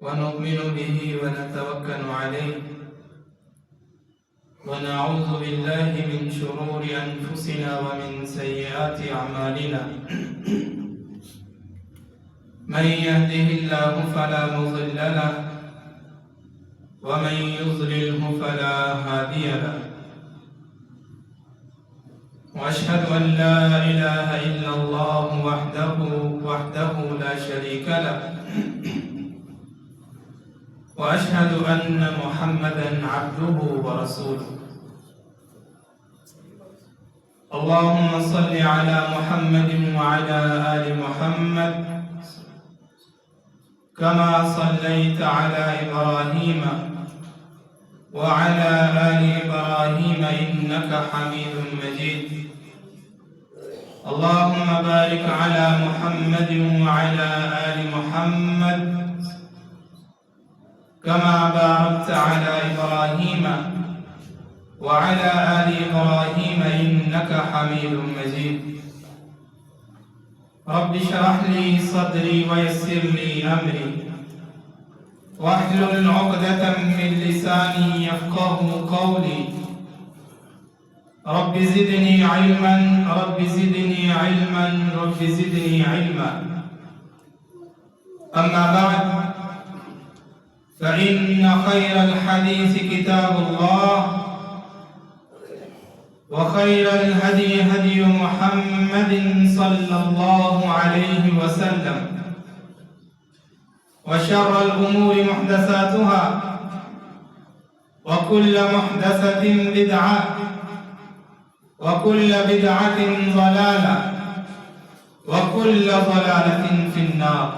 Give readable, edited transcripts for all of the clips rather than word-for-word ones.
ونؤمن به ونتوكل عليه ونعوذ بالله من شرور أنفسنا ومن سيئات أعمالنا من يهده الله فلا مضل له ومن يضلله فلا هادي له وأشهد أن لا إله إلا الله وحده لا شريك له وأشهد أن محمدا عبده ورسوله اللهم صل على محمد وعلى آل محمد كما صليت على إبراهيم وعلى آل إبراهيم إنك حميد مجيد اللهم بارك على محمد وعلى آل محمد كما باركت على إبراهيم وعلى آل إبراهيم إنك حميد مجيد رب اشرح لي صدري ويسر لي أمري واحلل عقدة من لساني يفقه قولي رب زدني علما رب زدني علما رب زدني علما أما بعد فإن خير الحديث كتاب الله وخير الهدي هدي محمد صلى الله عليه وسلم وشر الأمور محدثاتها وكل محدثة بدعة وكل بدعة ضلالة وكل ضلالة في النار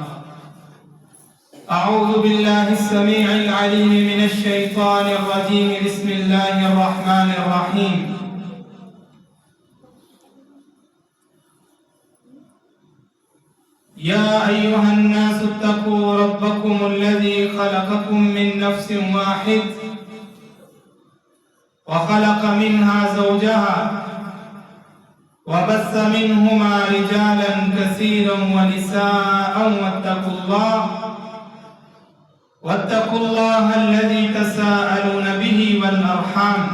أعوذ بالله السميع العليم من الشيطان الرجيم بسم الله الرحمن الرحيم يا أيها الناس اتقوا ربكم الذي خلقكم من نفس واحد وخلق منها زوجها وبث منهما رجالا كثيرا ونساء واتقوا الله الذي تساءلون به والأرحام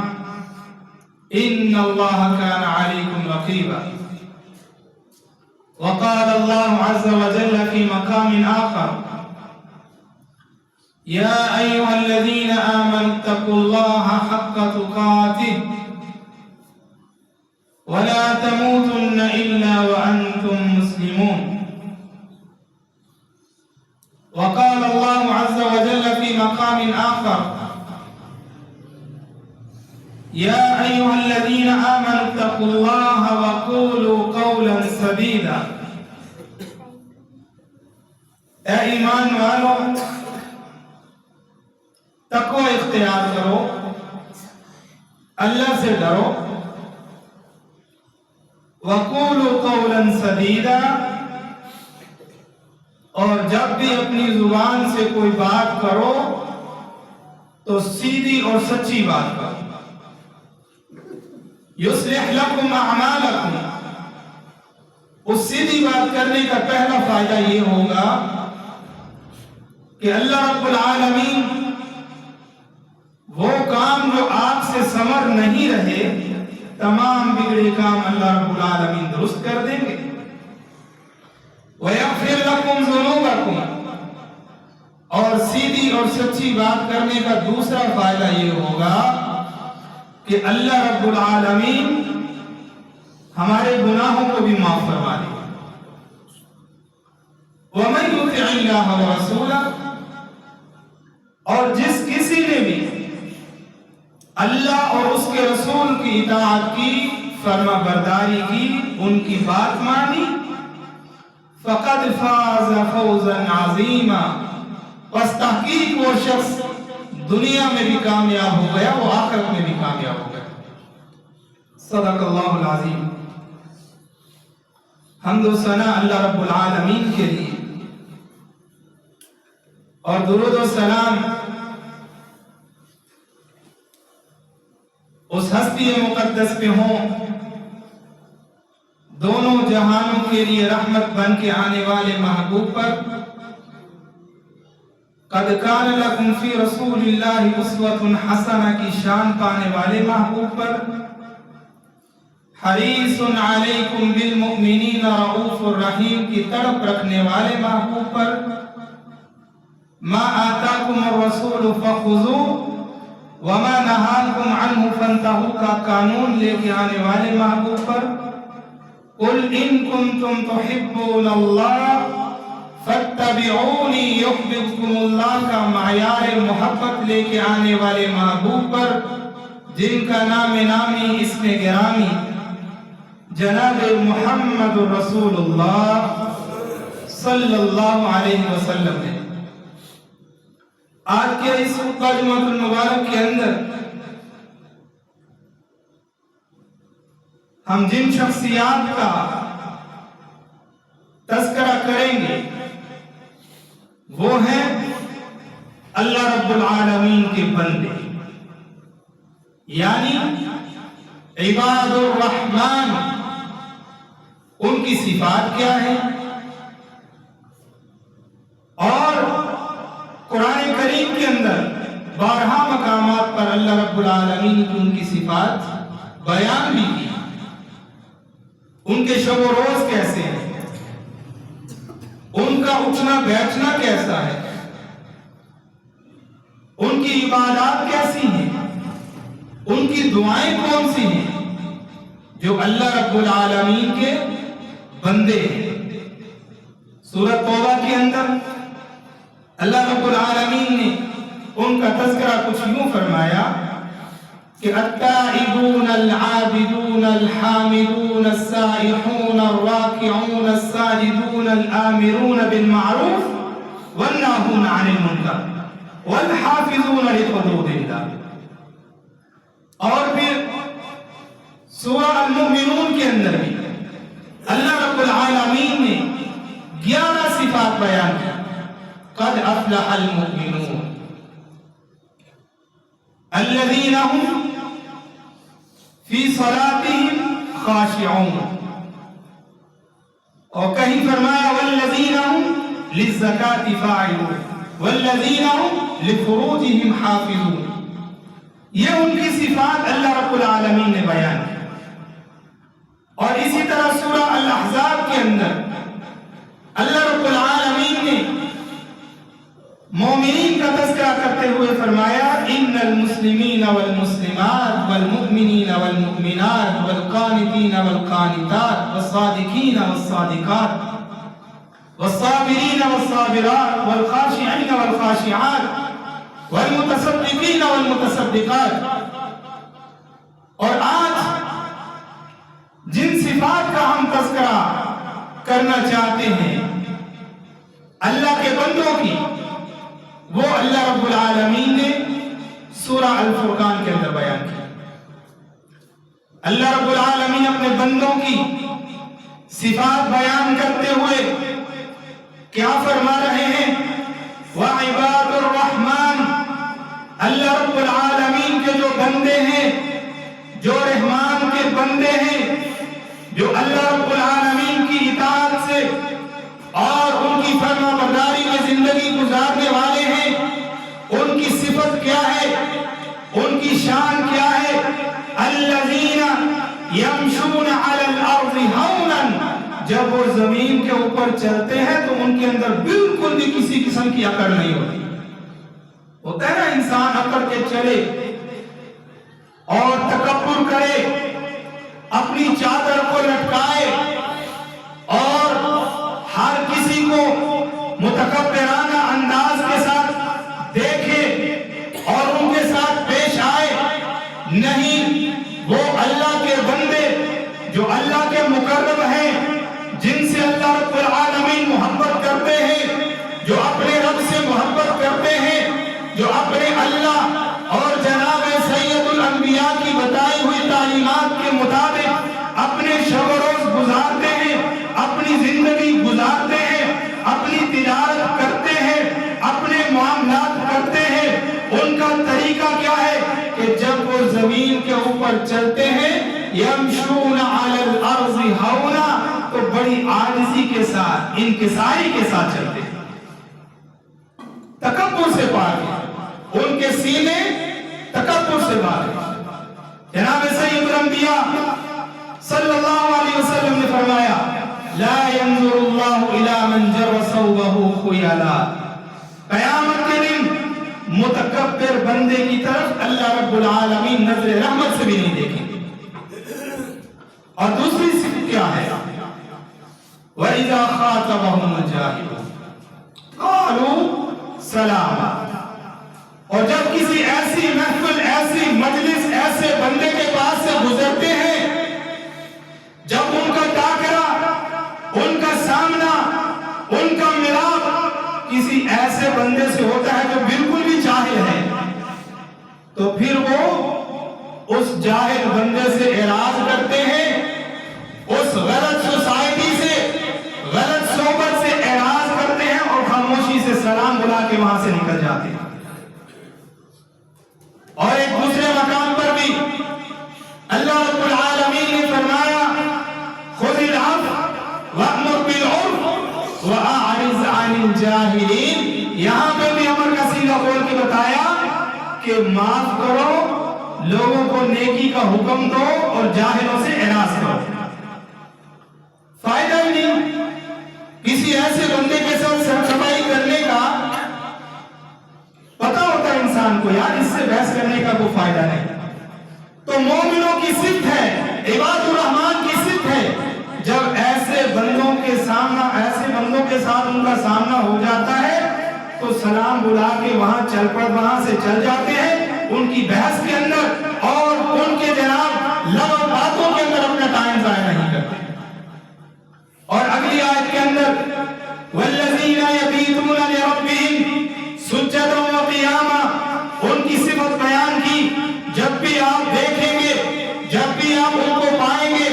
إن الله كان عليكم رقيبا وقال الله عز وجل في مقام آخر يا أيها الذين آمنوا اتقوا الله حق تقاته ولا تموتن إلا وأنتم مسلمون وقال الله عز وجل في مقام آخر يا أيها الذين آمنوا اتقوا الله وقولوا قولا سديدا اے ایمان والو تقوی اختیار کرو اللہ سے ڈرو وقولوا قولا سدیدا اور جب بھی اپنی زبان سے کوئی بات کرو تو سیدھی اور سچی بات کرو یصلح لکم اعمالکم اس سیدھی بات کرنے کا پہلا فائدہ یہ ہوگا کہ اللہ رب العالمین وہ کام جو آپ سے سمر نہیں رہے تمام بگڑے کام اللہ رب العالمین درست کر دیں گے وَيَغْفِرْ لَكُمْ ذُنُوبَكُمْ اور سیدھی اور سچی بات کرنے کا دوسرا فائدہ یہ ہوگا کہ اللہ رب العالمین ہمارے گناہوں کو بھی معاف فرما دے گا وَمَنْ يُطِعِ اللَّهَ وَرَسُولَهُ اور جس کسی نے بھی اللہ اور اس کے رسول کی اطاعت کی فرما برداری کی ان کی بات مانی فقد فاز فوزا عظیما پس تحقیق وہ شخص دنیا میں بھی کامیاب ہو گیا وہ آخرت میں بھی کامیاب ہو گیا صدق اللہ العظیم حمد و ثنا اللہ رب العالمین کے لیے اور درود و سلام اس ہستی مقدس پہ ہوں دونوں جہانوں کے لیے رحمت بن کے آنے والے محبوب پر قد کان لکم فی رسول اللہ اسوۃ حسنہ کی شان پانے والے محبوب پر، حریص علیکم بالمؤمنین رؤوف الرحیم کی تڑپ رکھنے والے محبوب پر، ما آتاکم الرسول فخذوہ وما نہاکم عنہ فانتہوا کا قانون لے کے آنے والے محبوب پر، قل ان کنتم تحبون اللہ فاتبعونی یحببکم اللہ کا معیار محبت لے کے آنے والے محبوب پر، جن کا نام نامی اسم گرامی جناب محمد رسول اللہ صلی اللہ علیہ وسلم ہے۔ آج کے اس خطبہ جمعۃ المبارک کے اندر ہم جن شخصیات کا تذکرہ کریں گے وہ ہیں اللہ رب العالمین کے بندے، یعنی عباد الرحمن۔ ان کی صفات کیا ہے؟ اور قرآن کریم کے اندر بارہا مقامات پر اللہ رب العالمین کی ان کی صفات بیان بھی کی۔ ان کے شب و روز کیسے ہیں، ان کا اٹھنا بیٹھنا کیسا ہے، ان کی عبادات کیسی ہیں، ان کی دعائیں کون سی ہیں، جو اللہ رب العالمین کے بندے ہیں۔ سورۃ توبہ کے اندر اللہ رب العالمین نے ان کا تذکرہ کچھ یوں فرمایا کہ التائبون العابدون الحامدون السائحون الراکعون الساجدون الآمرون بالمعروف والناہون عن المنکر والحافظون لحدود اللہ۔ اور پھر سورہ المؤمنون کے اندر بھی اللہ رب العالمین نے 11 صفات بیان کی۔ قد افلح المؤمنون الذین هم فی صلاتهم خاشعون، اور کہیں فرمایا والذین هم للزکاة فاعلون والذین هم لفروجهم حافظون۔ یہ ان کی صفات اللہ رب العالمین نے بیان کی۔ اور اسی طرح سورہ الاحزاب کے اندر اللہ رب العالمین نے مومنین کا تذکرہ کرتے ہوئے فرمایا ان المسلمین والمسلمات والمؤمنین والمؤمنات والقانتین والقانتات والصادقین والصادقات والصابرین والصابرات والخاشعین والخاشعات والمتصدقین والمتصدقات۔ اور آج جن صفات کا ہم تذکرہ کرنا چاہتے ہیں اللہ کے بندوں کی، وہ اللہ رب العالمین نے سورہ الفرقان کے اندر بیان کیا۔ اللہ رب العالمین اپنے بندوں کی صفات بیان کرتے ہوئے کیا فرما رہے ہیں؟ وَعِبَادُ الرَّحْمَنِ، اللہ رب العالمین کے جو بندے ہیں، جو رحمان کے بندے ہیں، جو اللہ رب العالمین کی اطاعت سے اور ان کی فرما برداری میں زندگی گزارنے والے ہیں، ان کی صفت کیا ہے، ان کی شان کیا ہے؟ الذین یمشون علی الارض ہونا، جب وہ زمین کے اوپر چلتے ہیں تو ان کے اندر بالکل بھی کسی قسم کی اکڑ نہیں ہوتی۔ ہوتا ہے نا انسان اکڑ کے چلے اور تکبر کرے، اپنی چادر کو لٹکائے اور ہر کسی کو متکبرانہ انداز کے ساتھ دیکھے اور ان کے ساتھ پیش آئے۔ نہیں، وہ اللہ کے بندے جو اللہ کے مقرب ہیں، جن سے اللہ رب العالمین محبت کرتے ہیں، جو اپنے رب سے محبت کرتے ہیں، جو اپنے اللہ اور جناب سید الانبیاء کی بتائی ہوئی تعلیمات کے مطابق اپنے شب و روز گزارتے ہیں، اپنی زندگی گزارتے ہیں، اپنی تجارت کرتے ہیں، اپنے معاملات کرتے ہیں۔ ان کا طریقہ کیا ہے کہ جب وہ زمین کے اوپر چلتے ہیں یمشون علی الارض ہونا، تو بڑی عاجزی کے ساتھ، انکساری کے ساتھ چلتے ہیں، تکبر ان کے سینے تکبر سے بھرے۔ جناب سید الانبیاء صلی اللہ علیہ وسلم نے فرمایا لا ينظر اللہ الی من جر ثوبہ خیلا، قیامت کے دن متکبر بندے کی طرف اللہ رب العالمین نظر رحمت سے بھی نہیں دیکھیں گے۔ اور دوسری صفت کیا ہے؟ وَإِذَا خَاطَبَهُمُ الْجَاهِلُونَ قَالُوا سَلَامًا، اور جب کسی ایسی محفل، ایسی مجلس، ایسے بندے کے پاس سے گزرتے ہیں، جب ان کا ٹاکرا، ان کا سامنا، ان کا ملاپ کسی ایسے بندے سے ہوتا ہے جو بالکل بھی جاہل ہے، تو پھر وہ اس جاہل بندے سے اعراض کرتے ہیں، اس غلط سوسائٹی سے، غلط صحبت سے اعراض کرتے ہیں اور خاموشی سے سلام بلا کے وہاں سے نکل جاتے ہیں۔ اور ایک دوسرے مقام پر بھی اللہ رب العالمین نے فرمایا خذ العفو وأمر بالعرف وأعرض عن الجاہلین، یہاں پہ بھی امر کا صیغہ بول کے بتایا کہ معاف کرو، لوگوں کو نیکی کا حکم دو اور جاہلوں سے اعراض کرو۔ فائدہ ہی نہیں کسی ایسے بندے کے ساتھ سرخبائی کرنے کا، پتا ہوتا ہے انسان کو یار اس سے بحث کرنے کا کوئی فائدہ نہیں۔ تو مومنوں کی صفت ہے، عباد الرحمن کی صفت ہے، جب ایسے بندوں کے سامنا، ایسے بندوں کے ساتھ ان کا سامنا ہو جاتا ہے تو سلام بلا کے وہاں چل پڑ، وہاں سے چل جاتے ہیں، ان کی بحث کے اندر اور ان کے جناب لغو باتوں کے اندر اپنا ٹائم ضائع نہیں کرتے۔ اور اگلی آیت کے اندر والذین یبیتون لربہم سجدا وقیاما، ان کی صفت بیان کی، جب بھی آپ دیکھیں گے، جب بھی آپ ان کو پائیں گے،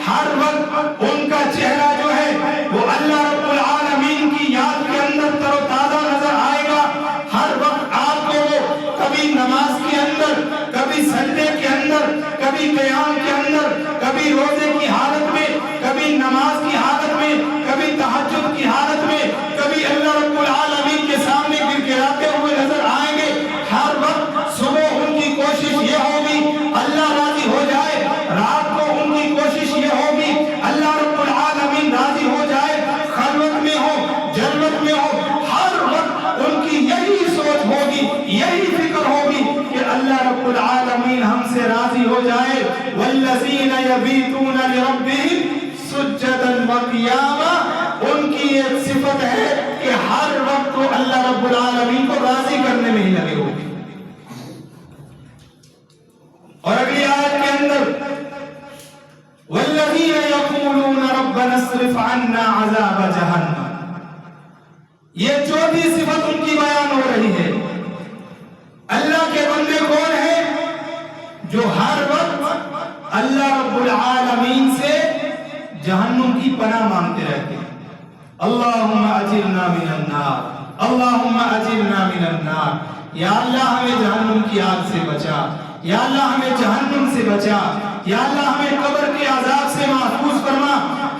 ہر وقت ان کا چہرہ جو ہے وہ اللہ رب العالمین کی یاد کے اندر تر و تازہ نظر آئے گا۔ ہر وقت آپ کو وہ کبھی نماز کے اندر، کبھی سجدے کے اندر، کبھی قیام کے اندر، کبھی روزے کی حالت میں، کبھی نماز کی حالت میں، کبھی تہجد کی حالت میں، کبھی اللہ رب العالمین کے سامنے گڑگڑاتے ہوئے نظر آئیں گے۔ ہر وقت صبح ان کی کوشش یہ ہوگی اللہ راضی ہو جائے، رات کو ان کی کوشش یہ ہوگی اللہ رب العالمین راضی ہو جائے، خلوت میں ہو، جلوت میں ہو، ہر وقت ان کی یہی سوچ ہوگی، یہی فکر ہوگی کہ اللہ رب العالمین ہم سے راضی ہو جائے۔ والذین یبیتون لربہم سجدا وقیاما، ان کی ایک صفت ہے کہ ہر وقت وہ اللہ رب العالمین کو راضی کرنے میں ہی لگے ہوئے۔ اور اگلی آیت کے اندر والذین یقولون ربنا اصرف عنا عذاب جہنم، یہ چوتھی صفت ان کی بیان ہو رہی ہے۔ اللہ کے بندے کون ہیں؟ جو ہر وقت اللہ رب العالمین سے جہنم کی پناہ مانگتے رہتے ہیں۔ اللہم اجرنا من النار، اللہم اجرنا من النار، یا اللہ ہمیں جہنم کی آگ سے بچا، یا اللہ ہمیں جہنم سے بچا، یا اللہ ہمیں قبر کے عذاب سے محفوظ فرما۔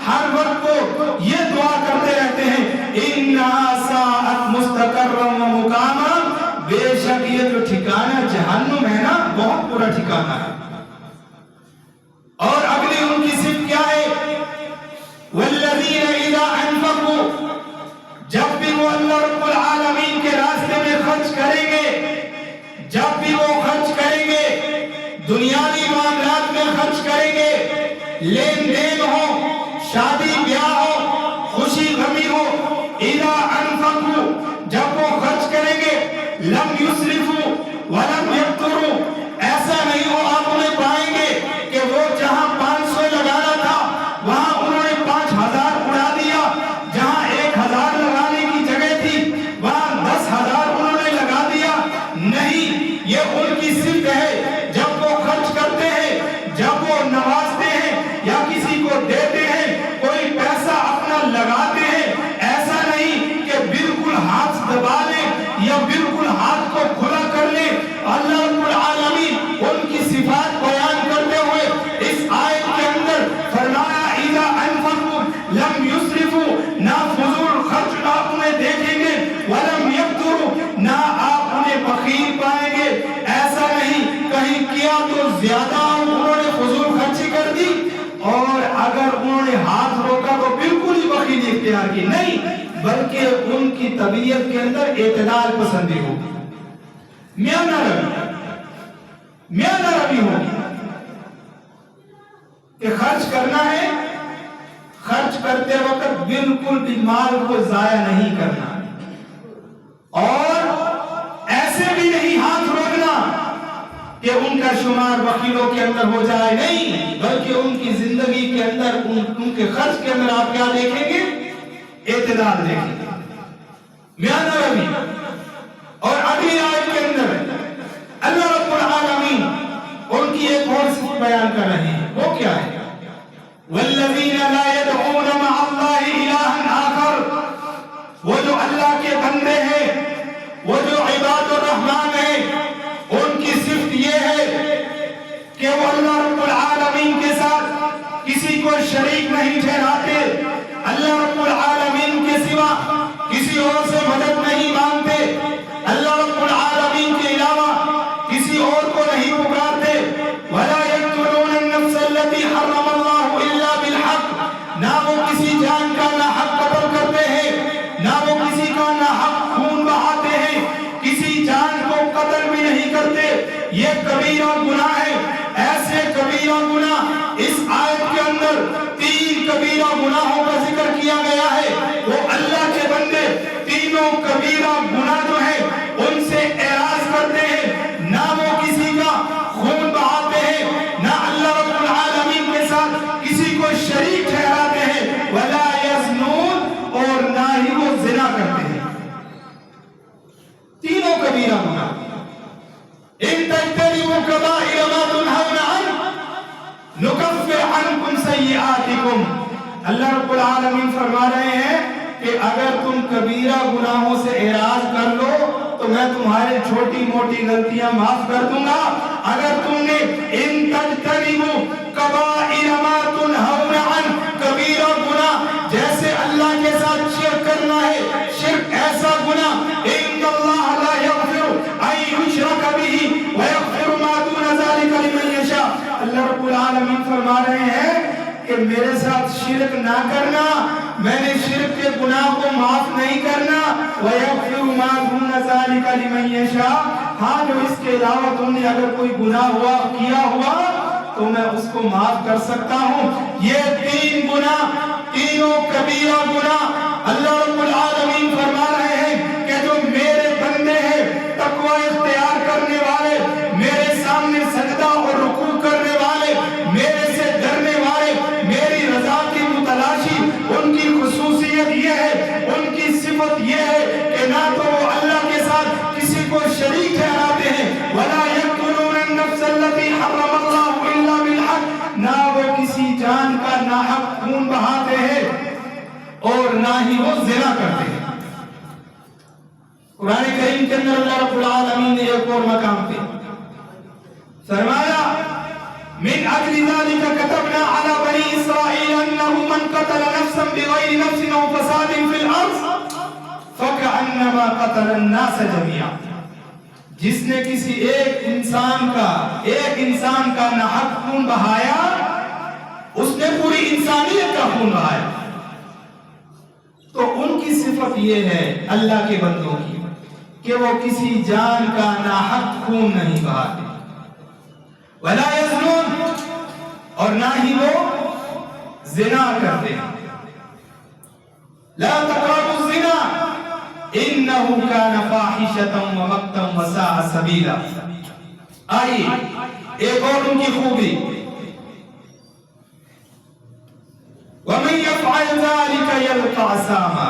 ہر وقت وہ یہ دعا کرتے رہتے ہیں انہا ساعت مستقرا و مقاما، بے شک یہ جو ٹھکانہ جہنم ہے نا بہت برا ٹھکانہ ہے۔ اور اگلی ان کی صفت کیا ہے؟ والذین اذا انفقوا، جب بھی وہ اللہ رب العالمین کے راستے میں خرچ کریں گے، جب بھی وہ خرچ کریں گے، دنیاوی معاملات میں خرچ کریں گے، لین دین ہو، شادی بیاہ ہو، خوشی غمی ہو، اذا انفقوا، جب وہ خرچ کریں گے، لم یسرفوا ولم یقتروا، ایسا نہیں ہو آپ انہیں پائیں گے کہ وہ جہاں 500 لگانا تھا وہاں انہوں نے 5000 اڑا دیا، جہاں 1000 لگانے کی جگہ تھی وہاں 10,000 انہوں نے لگا دیا۔ نہیں، یہ ان کی صفت ہے، جب وہ خرچ کرتے ہیں، جب وہ نوازتے ہیں یا کسی کو دیتے ہیں، کوئی پیسہ اپنا لگاتے ہیں، ایسا نہیں کہ بالکل ہاتھ دبا لیں یا بالکل ہاتھ کو کھلا کر لیں۔ اللہ رب العالمین ان کی صفات بیان کرتے ہوئے اس آیت کے اندر فرمایا اذا انفقوا لم یسرفوا، نہ فضول خرچ آپ انہیں دیکھیں گے، ولم یقتروا، نہ آپ انہیں بخیل پائیں زیادہ انہوں نے فضول خرچی کر دی، اور اگر انہوں نے ہاتھ روکا تو بالکل ہی بخیلی اختیار کی نہیں، بلکہ ان کی طبیعت کے اندر اعتدال پسندی ہوگی، میاں نہ روی ہوگی کہ خرچ کرنا ہے، خرچ کرتے وقت بالکل بھی مال کو ضائع نہیں کرنا، اور ایسے بھی نہیں ہاتھ روکنا کہ ان کا شمار بخیلوں کے اندر ہو جائے، نہیں، بلکہ ان کی زندگی کے اندر ان کے خرچ کے اندر آپ کیا دیکھیں گے؟ اعتدال دیکھیں گے، میاں نہ روی۔ اور اگلی آیت کے اندر اللہ رب العالمین ان کی ایک اور صفت بیان کر رہے ہیں، وہ کیا ہے؟ والذین لا يدعون مع اللہ الہا آخر، وہ جو اللہ کے بندے ہیں، وہ جو عباد الرحمن ہیں، ان کی صفت یہ ہے کہ وہ اللہ رب العالمین کے ساتھ کسی کو شریک نہیں ٹھہراتے، اللہ رب العالمین کے سوا کسی اور سے مدد نہیں مانگتے، اللہ رب العالمین کے علاوہ کسی اور کو نہیں پکارتے، ولا يقتلون النفس التي حرم اللہ الا بالحق، نہ وہ کسی جان کا ناحق قتل کرتے ہیں، نہ وہ کسی کا ناحق خون بہاتے ہیں، کسی جان کو قتل بھی نہیں کرتے، یہ کبیرہ گناہ ہے۔ ایسے کبیرہ گناہ اس آیت کے اندر 3 کبیرہ گناہوں کا ذکر کیا گیا ہے، وہ اللہ کے بندے تینوں کبیرہ گناہ جو ہیں ان سے اعراض کرتے ہیں، نہ وہ کسی کا خون بہاتے ہیں، نہ اللہ رب العالمین کے ساتھ کسی کو شریک ٹھہراتے ہیں، ولا یزنون، اور نہ ہی وہ زنا کرتے ہیں، تینوں کبیرہ گناہ۔ ان تجتنبوا کبائر ما تنہون عنہ نکفر عنکم سیئاتکم، اللہ رب العالمین فرما رہے ہیں کہ اگر تم کبیرہ گناہوں سے اعراض کر لو تو میں تمہارے چھوٹی موٹی غلطیاں معاف کر دوں گا۔ اگر تم نے ان تجتنبوا کبائر ما تنہون عنہ، کبیرہ گناہ جیسے اللہ کے ساتھ شرک کرنا ہے، شرک ایسا گناہ، ان اللہ لا یغفر ان یشرک بہ ویغفر ما دون ذلک لمن یشاء، اللہ رب العالمین فرما رہے ہیں کہ میرے ساتھ شرک نہ کرنا، میں نے شرک کے گناہ کو معاف نہیں کرنا، وَيَغْفِرُ مَا دُونَ ذَلِكَ لِمَن يَشَاءُ، ہاں جو اس کے علاوہ تم نے اگر کوئی گناہ کیا ہوا تو میں اس کو معاف کر سکتا ہوں۔ یہ 3 گناہ، تینوں کبیرہ گناہ، اللہ رب العالمین فرما رہے ہیں کہ جو میرے بندے ہیں، تقوی اختیار کرنے والے، میرے سامنے سجدہ اور رکوع کرنے والے، میرے سے ڈرنے والے، میری رضا کی متلاشی، ان کی خصوصیت یہ ہے، ان کی صفت یہ ہے کہ نہ تو وہ اللہ کے ساتھ کسی کو شریک ٹھہراتے ہیں، وَلَا يَقْتُلُونَ النَّفْسَ الَّتِي حَرَّمَ اللَّهُ إِلَّا بِالْحَقِّ، نہ وہ کسی جان کا ناحق خون بہاتے ہیں اور نہ ہی وہ زنا کرتے ہیں۔ قرآن کریم کے اندر اللہ رب العالمین نے ایک اور مقام پہ فرمایا من اجل ذلك كتبنا على بني اسرائيل انه من قتل نفسا بغير نفس او فساد في الارض فكأنما قتل الناس جميعا، جس نے کسی ایک انسان کا ناحق خون بہایا، اس نے پوری انسانیت کا خون بہایا۔ تو ان کی صفت یہ ہے اللہ کے بندوں کی کہ وہ کسی جان کا ناحق خون نہیں بہاتے، ولا یزنون، اور نہ ہی وہ زنا کرتے ہیں، لا تقربوا الزنا انه كان فاحشة ومقتا وساء سبیلا۔ آئیے ایک اور ان کی خوبی، ومن يفعل ذلك يلقى عصاما،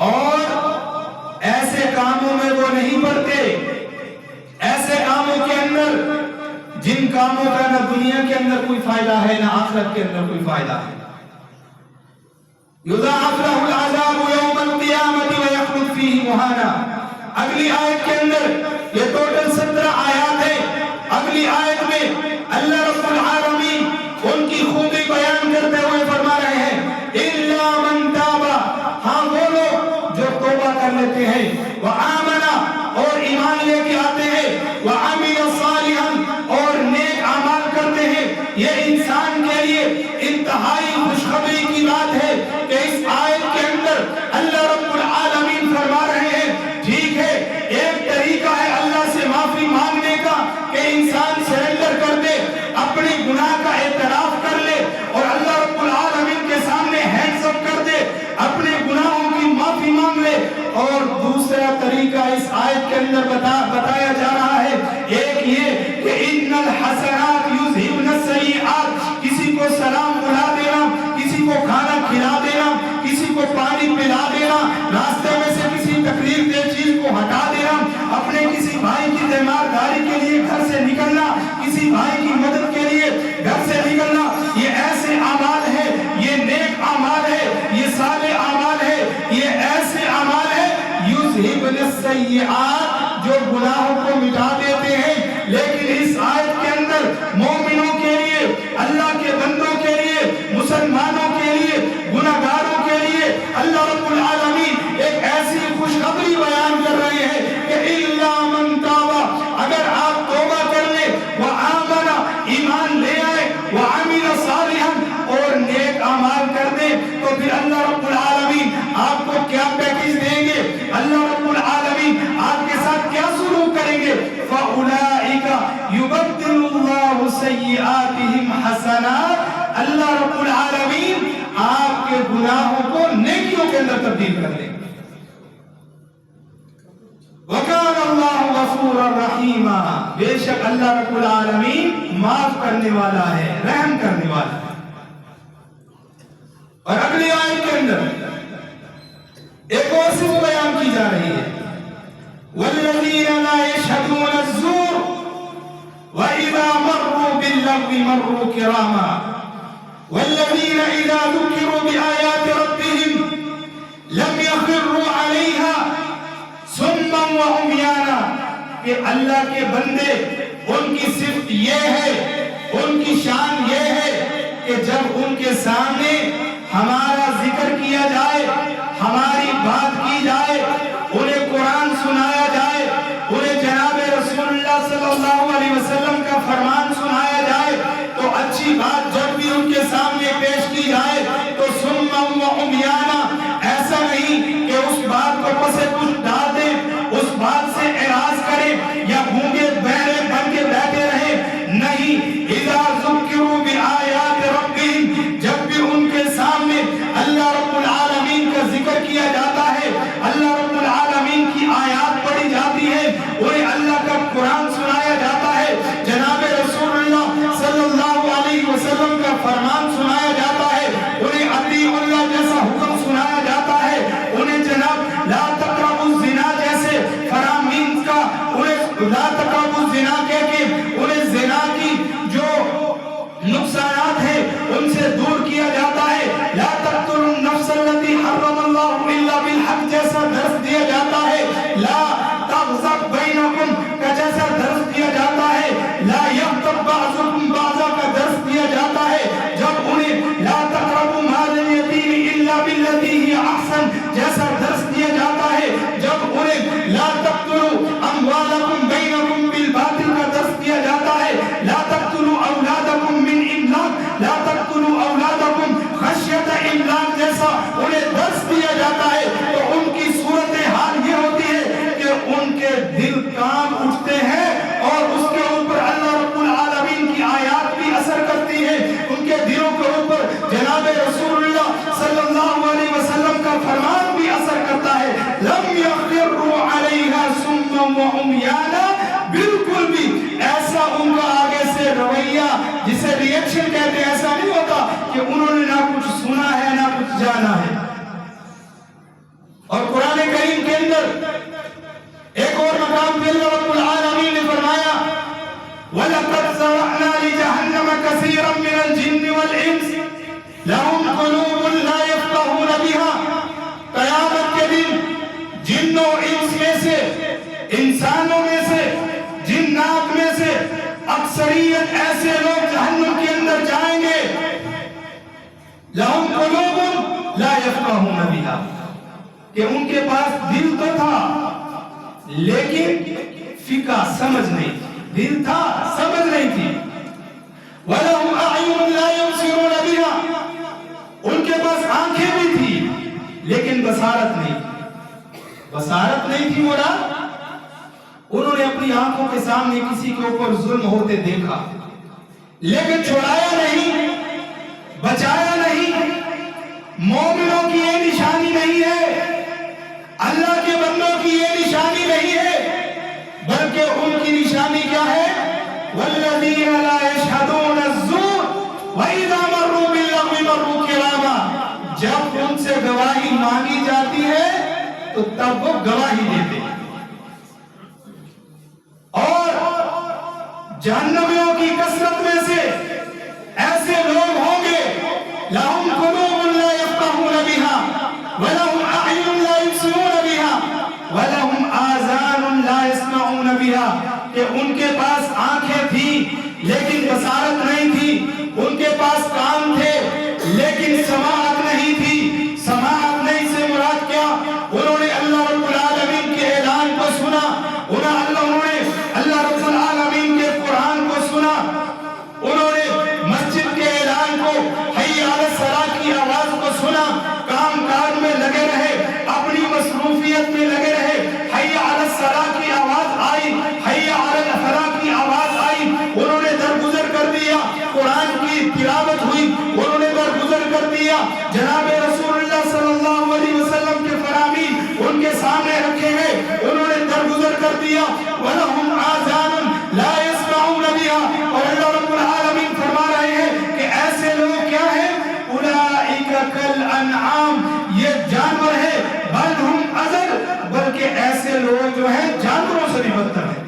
اور ایسے کاموں میں وہ نہیں پڑتے، ایسے کاموں کے اندر جن کاموں کا نہ دنیا کے اندر کوئی فائدہ ہے نہ آخرت کے اندر کوئی فائدہ ہے، یضاعف له العذاب یوم القیامت ویخلد فیہ مہانا۔ اگلی آیت کے اندر یہ ٹوٹل 17 آیات ہیں، اگلی آیت میں اللہ رب العالمین ان کی خوبی بیان کرتے ہوئے فرما رہے ہیں الا من تاب، ہاں وہ لوگ جو توبہ کر لیتے ہیں، وآمن، اور ایمان لے کے آتے ہیں، وعمل صالحا، اور نیک یہ انسان کے لیے انتہائی خوشخبری کی بات ہے کہ اس آیت کے اندر اللہ رب العالمین فرما رہے ہیں ٹھیک ہے ایک طریقہ ہے اللہ سے معافی مانگنے کا کہ انسان سرنڈر کر دے اپنے گناہ کا اعتراف کر لے اور اللہ رب العالمین کے سامنے ہینڈز اپ کر دے اپنے گناہوں کی معافی مانگ لے اور دوسرا طریقہ اس آیت کے اندر بتایا جا رہا ہے ایک یہ کہ ان الحسنات یذہبن السیئات کسی کو سلام بلا دینا کسی کو کھانا کھلا دینا کسی کو پانی پلا دینا راستے میں سے کسی تکلیف دہ چیز کو ہٹا دینا اپنے کسی بھائی کی تیمارداری کے لیے گھر سے نکلنا کسی بھائی کی مدد کے لیے گھر سے نکلنا یہ ایسے اعمال ہے یہ نیک اعمال ہے یہ صالح اعمال ہے یہ ایسے اعمال ہے یذہبن السیئات جو گناہوں کو مٹا دیتے ہیں لیکن اس آیت کے اندر مومنوں کے لیے اللہ کے بندوں کے لیے مسلمانوں کے لیے گناہگاروں کے لیے اللہ رب العالمین ایک ایسی خوشخبری بیان کر رہے ہیں کہ الا من تاب اگر آپ توبہ کر لیں وآمن ایمان لے آئے وعمل صالحا اور نیک اعمال کر دیں تو پھر اللہ رب العالمین آپ کو کیا پیکیج دیں گے اللہ رب العالمین آپ کے ساتھ کیا سلوک کریں گے فَأُولَئِكَ يُبَدِّلُ اللَّهُ سَيِّئَاتِهِمْ حَسَنَاتٍ اللہ رب العالمین آپ کے گناہوں کو نیکیوں کے اندر تبدیل کر دیں گے وَكَانَ اللَّهُ غَفُورًا رَحِيمًا بے شک اللہ رب العالمین معاف کرنے والا ہے رحم کرنے والا ہے اور اگلی آیت کے اندر ایک اور صفت بیان کی جا رہی ہے وَالَّذِينَ لَا يَشْهَدُونَ الزُّورَ وَإِذَا مَرُّوا بِاللَّغْوِ مَرُّوا كِرَامًا وَالَّذِينَ إِذَا ذُكِّرُوا بِآيَاتِ رَبِّهِمْ لَمْ يَخِرُّوا عَلَيْهَا صُمًّا وَعُمْيَانًا کہ اللہ کے بندے ان کی صفت یہ ہے ان کی شان یہ ہے کہ جب ان کے سامنے ہمارا ذکر کیا جائے ہماری بات کی جائے انہیں قرآن سنایا جائے انہیں جناب رسول اللہ صلی اللہ علیہ وسلم کا فرمان سنایا جائے تو اچھی بات جب بھی ان کے سامنے پیش کی جائے تو سمّا و عمیانا ایسا نہیں کہ اس بات کو پس پش ڈال دیں اس بات سے اعراض کریں یا گونگے بہرے بن کے بیٹھے رہے نہیں اذا ذکروا بآیات ربہم جب بھی ان کے سامنے اللہ رب العالمین کا ذکر کیا جاتا ہے اللہ رب العالمین کی آیات پڑھی جاتی ہے انہیں اللہ کا قرآن سنایا جاتا ہے جناب رسول اللہ صلی اللہ علیہ وسلم کا فرمان سنایا جاتا ہے انہیں اطیع اللہ جیسا حکم سنایا جاتا ہے انہیں جناب لا تقربوا الزنا جیسے فرامین کا انہیں لا تقربوا الزنا کہہ کے انہیں زنا کی جو نقصانات ہیں ان سے دور کیا جاتا ہے لا تقتلوا النفس التي حرم الله الا بالحق جیسا درس دیا جاتا ہے لا تغضب بینکم کا جیسا درس دیا جاتا ہے لا یغتب بعضکم بعضا کا درس دیا جاتا ہے جب انہیں لا تقربوا مال الیتیم الا بالتي هي احسن جیسا درس دیا جاتا ہے جب انہیں لا تقتلوا اموالکم بینکم بالباطل کا درس دیا جاتا ہے لا تقتلوا اولادکم من املاق لا تقتلوا اولادکم خشیت املاق جیسا انہیں درس دیا جاتا ہے تو ان کی صورتحال یہ ہوتی ہے کہ ان کے دل کام اٹھتے ہیں اور اس کے اوپر اللہ رب العالمین کی آیات بھی اثر کرتی ہے ان کے دلوں کے اوپر جناب رسول اللہ صلی اللہ علیہ وسلم کا فرمان بھی اثر کرتا ہے لم یخروا علیہا صما وعمیانا بالکل بھی ایسا ان کا آگے سے رویہ جسے ریئیکشن کہتے ہیں ایسا نہیں ہوتا کہ انہوں نے نہ کچھ سنا ہے نہ کچھ جانا ہے اور قرآن کریم کے اندر ایک اور مقام پہ اللہ رب العالمین نے فرمایا وَلَقَدْ زَرَعْنَا لِجَهَنَّمَ كَثِيرًا مِنَ الْجِنِّ وَالْإِنسِ لَهُمْ قُلُوبٌ لَا يَفْقَهُونَ بِهَا قیامت کے دن جن و انس میں سے انسانوں میں سے جنات میں سے اکثریت ایسے لوگ جہنم کے اندر جائیں گے لَهُمْ قُلُوبٌ لَا يَفْقَهُونَ بِهَا کہ ان کے پاس دل تو تھا لیکن فقہ سمجھ نہیں تھی دل تھا سمجھ نہیں تھی وَلَهُمْ بصارت نہیں، بصارت نہیں تھی مراد، انہوں نے اپنی آنکھوں کے سامنے کسی کے اوپر ظلم ہوتے دیکھا لیکن چھڑایا نہیں، بچایا نہیں۔ مومنوں کی یہ نشانی نہیں ہے، اللہ کے بندوں کی یہ نشانی نہیں ہے، بلکہ ان کی نشانی کیا ہے؟ وَالَّذِينَ لَا يَشْهَدُونَ الزُّورَ وَإِذَا مَرُّوا بِاللَّغْوِ مَرُّوا كِرَامًا، جب ان سے گواہی مانگی جاتی ہے تو تب وہ گواہی دیتے ہیں۔ اور جہنمیوں کی کثرت میں سے ایسے لوگ ہوں گے لَهُمْ قُلُوبٌ لَا يَفْقَهُونَ بِهَا وَلَهُمْ أَعْيُنٌ لَا يُبْصِرُونَ بِهَا وَلَهُمْ آذَانٌ لَا يَسْمَعُونَ بِهَا، کہ ان کے پاس آنکھیں تھی لیکن بصارت نہیں تھی، ان کے پاس کان تھے لیکن سماعت نہیں تھی۔ سماعت نہیں سے مراد کیا؟ انہوں نے اللہ رب العالمین کے اعلان کو سنا، انہوں نے اللہ رب العالمین کے قرآن کو سنا، انہوں نے مسجد کے اعلان کو، حی علی الصلاۃ کی آواز کو سنا، کام کاج میں لگے رہے، اپنی مصروفیت میں لگے رہے، حی علی الصلاۃ کی آواز آئی، حی علی الفلاح کی آواز آئی، انہوں نے درگزر کر دیا، قرآن کی تلاوت ہوئی، انہوں نے درگزر کر دیا، جناب رسول اللہ صلی اللہ علیہ وسلم کے فرامین ان کے سامنے رکھے گئے، انہوں نے درگزر کر دیا۔ وَلَهُمْ آذَانٌ لَا يَسْمَعُونَ بِهَا، اور اللہ رب العالمین فرما رہے ہیں کہ ایسے لوگ کیا ہیں؟ أُولَئِكَ كَالْأَنْعَامِ، یہ جانور ہے، بل ہم اضل، بلکہ ایسے لوگ جو ہیں جانوروں سے بھی بدتر ہیں۔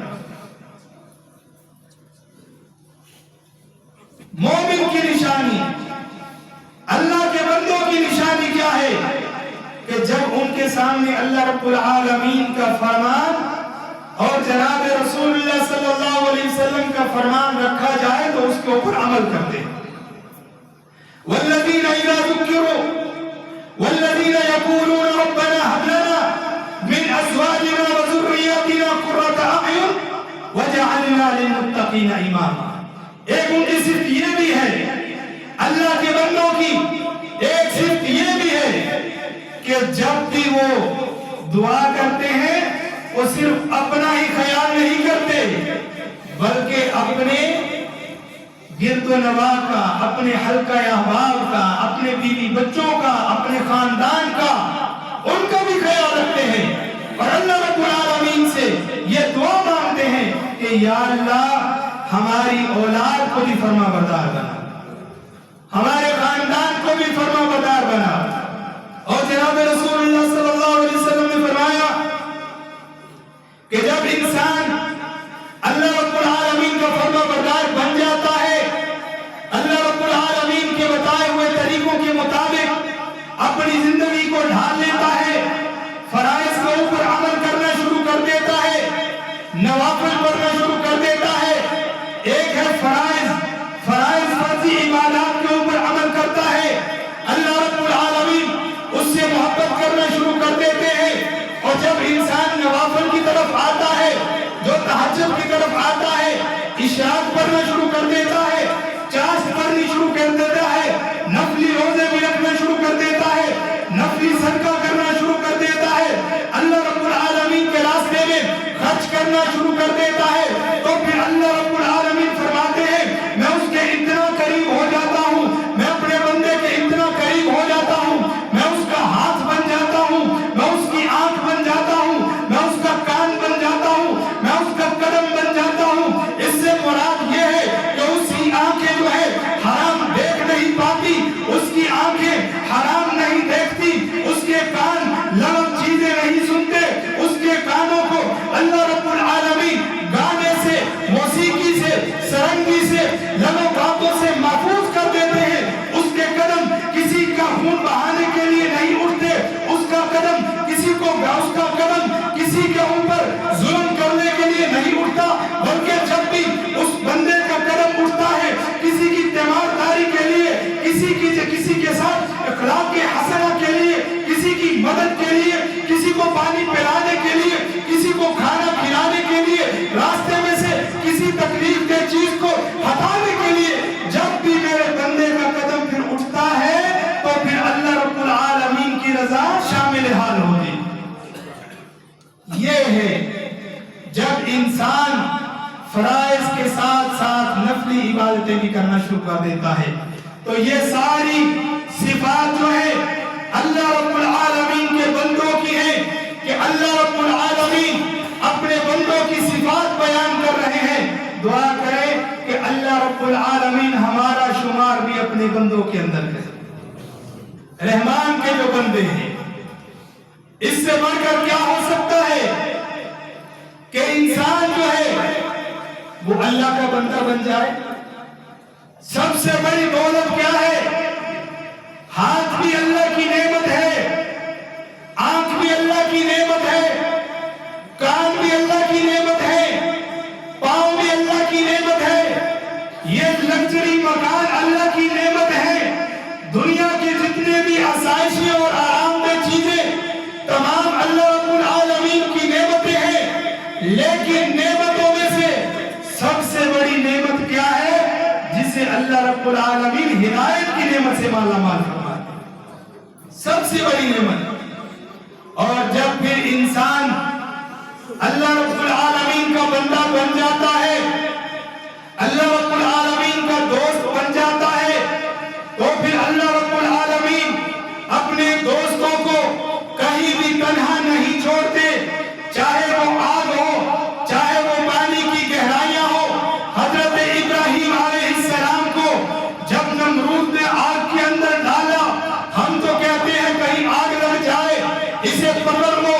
مومن کی نشانی، اللہ کے بندوں کی نشانی کیا ہے؟ کہ جب ان کے سامنے اللہ رب العالمین کا فرمان اور جناب رسول اللہ صلی اللہ علیہ وسلم کا فرمان رکھا جائے تو اس کے اوپر عمل کرتے ہیں۔ والذین اذا ذکروا والذین یقولون ربنا هب لنا من ازواجنا وذریاتنا قرۃ اعین وجعلنا للمتقین اماما۔ ایک ان کی صفت یہ بھی ہے اللہ کے بندوں کی، ایک صفت یہ بھی ہے کہ جب بھی وہ دعا کرتے ہیں وہ صرف اپنا ہی خیال نہیں کرتے بلکہ اپنے گرد و نواح کا، اپنے حلقہ احباب کا، اپنے بیوی بچوں کا، اپنے خاندان کا، ان کا بھی خیال رکھتے ہیں، اور اللہ رب العالمین سے یہ دعا مانگتے ہیں کہ یا اللہ ہماری اولاد کو بھی فرما بردار بنا، ہمارے خاندان کو بھی فرما بردار بنا۔ اور جناب رسول اللہ صلی اللہ علیہ وسلم نے فرمایا کہ جب انسان اللہ رب العالمین کا فرما بردار بن جاتا ہے، اللہ رب العالمین کے بتائے ہوئے طریقوں کے مطابق اپنی زندگی کو ڈھال لیتا ہے، فرائض کے اوپر عمل کرنا شروع کر دیتا ہے، نوافل پڑھنا شروع کر دیتا ہے۔ ایک ہے فرائض فرضی عبادات کے اوپر عمل کرتا ہے، اللہ رب العالمین اس سے محبت کرنا شروع کر دیتے ہیں، اور جب انسان نوافل کی طرف آتا ہے، جو تہجد کی طرف آتا ہے، اشراق پڑھنا شروع کر دیتا ہے، چاشت پڑھنی شروع کر دیتا ہے، نفلی روزے بھی رکھنا شروع کر دیتا ہے، نفلی صدقہ کرنا شروع کر دیتا ہے، اللہ رب العالمین کے راستے میں خرچ کرنا شروع کر دیتا ہے، تو پھر اللہ رب العالمین فرماتے ہیں میں اس کے اتنا قریب ہو جاتا ہوں، میں اپنے بندے کے اتنا قریب ہو جاتا ہوں، میں اس کا ہاتھ بن جاتا ہوں، میں اس کی آنکھ بن جاتا ہوں، میں اس کا کان بن جاتا ہوں، میں اس کا قدم بن جاتا ہوں۔ اس سے مراد یہ ہے کہ اس کی آنکھیں جو ہے حرام دیکھ نہیں پاتی، اس کی آنکھیں حرام نہیں دیکھتی، اس کے کان لغو چیزیں نہیں سنتے، اس کے کانوں کو اللہ رب العالمین گانے سے، موسیقی سے، سرنگی سے، لغو باتوں سے محفوظ کر دیتے ہیں، اس کے قدم کسی کا خون بہانے کے لیے نہیں اٹھتے، اس کا قدم کسی کے اوپر ظلم کرنے کے لیے نہیں اٹھتا، بلکہ جب بھی اس بندے کا قدم اٹھتا ہے کسی کی تیمارداری کے لیے، کسی کے ساتھ اخلاق حسنہ کے لیے، کسی کی مدد کے لیے، کسی کو پانی پلانے کے لیے، کسی کو کھانا کھلانے کے لیے، راستے میں سے کسی تکلیف دہ چیز کو ہٹانے کے لیے، جب بھی میرے بندے کا قدم پھر اٹھتا ہے تو پھر اللہ رب العالمین کی رضا شامل ہے۔ انسان فرائض کے ساتھ ساتھ نفلی عبادتیں بھی کرنا شروع کر دیتا ہے، تو یہ ساری صفات جو ہے اللہ رب العالمین کے بندوں کی ہیں کہ اللہ رب العالمین اپنے بندوں کی صفات بیان کر رہے ہیں۔ دعا کرے کہ اللہ رب العالمین ہمارا شمار بھی اپنے بندوں کے اندر کرے، رحمان کے جو بندے ہیں۔ اس سے بڑھ کر کیا ہو سکتا ہے کہ انسان جو ہے وہ اللہ کا بندہ بن جائے؟ سب سے بڑی دولت کیا ہے؟ ہاتھ بھی اللہ کی نعمت ہے، آنکھ بھی اللہ کی نعمت ہے، کان بھی اللہ کی نعمت ہے، پاؤں بھی اللہ کی نعمت ہے، یہ لگژری مکان اللہ کی نعمت ہے۔ دنیا کے جتنے بھی آسائشیں اور آرام دہ چیزیں تمام اللہ رب العالمین کی نعمتیں ہیں، لیکن نعمتوں میں سے سب سے بڑی نعمت کیا ہے جسے اللہ رب العالمین ہدایت کی نعمت سے مالا مال فرماتے ہیں، سب سے بڑی نعمت۔ اور جب پھر انسان اللہ رب العالمین کا بندہ بن جاتا ہے، اللہ رب العالمین کا دوست بن جاتا ہے، تو پھر اللہ رب العالمین اپنے دوستوں کو کہیں بھی تنہا نہیں چھوڑتے، چاہے وہ آگ ہو، چاہے وہ پانی کی گہرائیاں ہو۔ حضرت ابراہیم علیہ السلام کو جب نمرود نے آگ کے اندر ڈالا، ہم تو کہتے ہیں کہیں آگ لگ جائے، اسے پکڑ لو،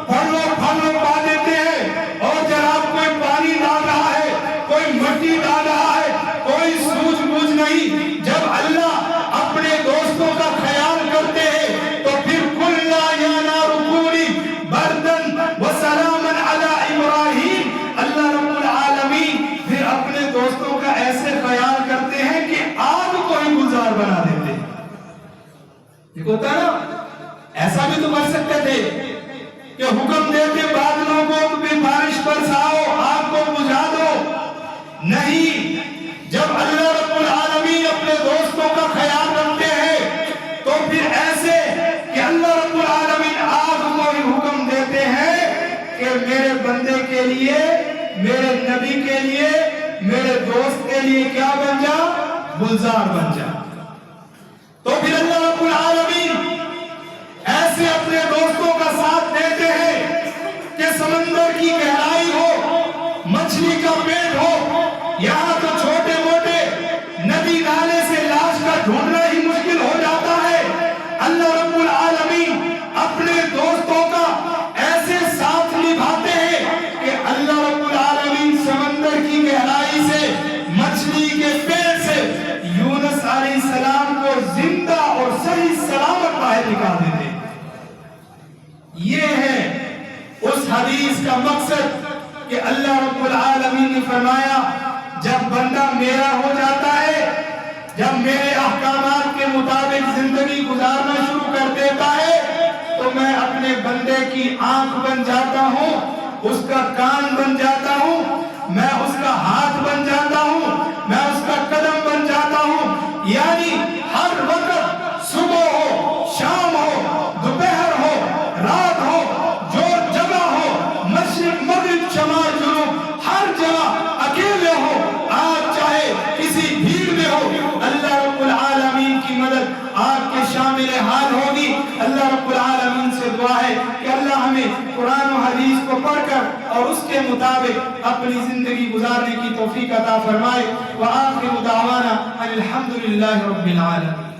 پھڑ لو پا دیتے ہیں، اور جناب کوئی پانی ڈال رہا ہے، کوئی مٹی ڈال رہا ہے، کوئی سوجھ بوجھ نہیں۔ جب اللہ اپنے دوستوں کا خیال کرتے ہیں تو پھر کُلَّا یَا نَارُ کُونِی بَرْدًا وَسَلَامًا عَلَىٰ إِبْرَاهِيمَ، اللہ رب العالمین پھر اپنے دوستوں کا ایسے خیال کرتے ہیں کہ آگ کو ہی گلزار بنا دیتے ہیں۔ یہ ہوتا نا، ایسا بھی تو کر سکتے تھے کہ حکم دیتے بادلوں کو تمہیں بارش برساؤ، آگ کو بجھا دو، نہیں۔ جب اللہ رب العالمین اپنے دوستوں کا خیال رکھتے ہیں تو پھر ایسے کہ اللہ رب العالمین آگ کو ہی حکم دیتے ہیں کہ میرے بندے کے لیے، میرے نبی کے لیے، میرے دوست کے لیے کیا بن جا؟ گلزار بن جا۔ تو پھر اللہ رب العالمین ایسے اپنے دوستوں کا ساتھ دیتے ہیں کہ سمندر کی گہرائی ہو، مچھلی کا پیٹ ہو، یہاں تو چھوٹے موٹے ندی نالے سے لاش کا ڈھونڈنا ہی مشکل ہو جاتا ہے، اللہ رب العالمین اپنے دوستوں کا ایسے ساتھ نبھاتے ہیں کہ اللہ رب العالمین سمندر کی گہرائی سے، مچھلی کے پیٹ سے یونس علیہ السلام کو زندہ اور صحیح سلامت باہر نکال دیتے ہیں۔ یہ ہے اس حدیث کا مقصد کہ اللہ رب العالمین نے فرمایا جب بندہ میرا ہو جاتا ہے، جب میرے احکامات کے مطابق زندگی گزارنا شروع کر دیتا ہے، تو میں اپنے بندے کی آنکھ بن جاتا ہوں، اس کا کان بن جاتا ہوں، میں اس کا ہاتھ بن جاتا ہوں، میں اس کا قدم بن جاتا ہوں۔ یعنی ہر وقت صبح ہو، شام ہو، دوپہر ہو، رات ہو، جو جگہ ہو، مشرق مغرب شمال جنوب، ہر جگہ اکیلے ہو، آج چاہے کسی بھیڑ میں ہو، اللہ رب العالمین کی مدد آپ کے شامل حال ہوگی۔ اللہ رب العالمین سے دعا ہے کہ اللہ ہمیں قرآن و حدیث کو پڑھ کر اور اس کے مطابق اپنی زندگی گزارنے کی توفیق عطا فرمائے۔ وآخر دعوانا ان الحمد للہ رب العالمین۔